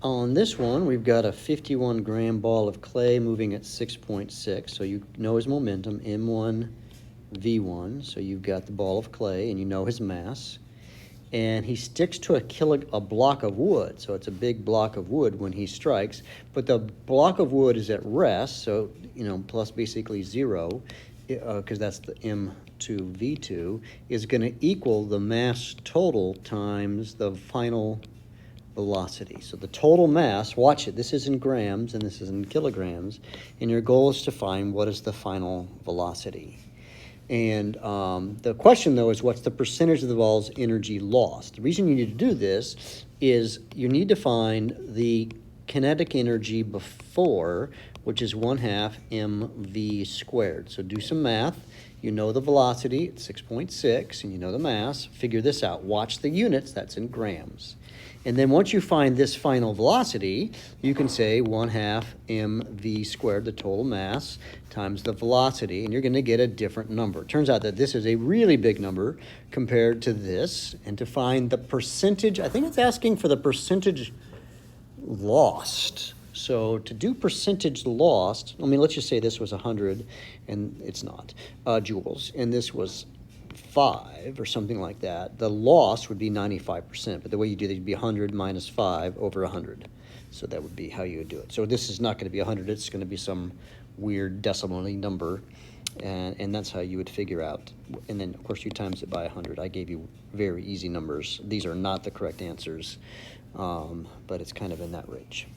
On this one, we've got a 51 gram ball of clay moving at 6.6. So you know his momentum, M1, V1. So you've got the ball of clay and you know his mass. And he sticks to a block of wood. So it's a big block of wood when he strikes. But the block of wood is at rest, so, plus basically 0, because that's the M2, V2, is going to equal the mass total times the final velocity. So the total mass, watch it, this is in grams and this is in kilograms, and your goal is to find what is the final velocity. And the question, though, is what's the percentage of the ball's energy lost? The reason you need to do this is you need to find the kinetic energy before, which is 1/2 mv squared. So do some math. You know the velocity, it's 6.6, and you know the mass. Figure this out. Watch the units, that's in grams. And then once you find this final velocity, you can say 1/2 mv squared, the total mass, times the velocity, and you're going to get a different number. It turns out that this is a really big number compared to this, and to find the percentage, I think it's asking for the percentage lost. So to do percentage lost, let's just say this was 100, and it's not, joules, and this was 5 or something like that. The loss would be 95%, but the way you do that would be 100 minus 5 over 100. So that would be how you would do it. So this is not going to be 100, it's going to be some weird decimal number, and that's how you would figure out. And then, of course, you times it by 100. I gave you very easy numbers. These are not the correct answers, but it's kind of in that range.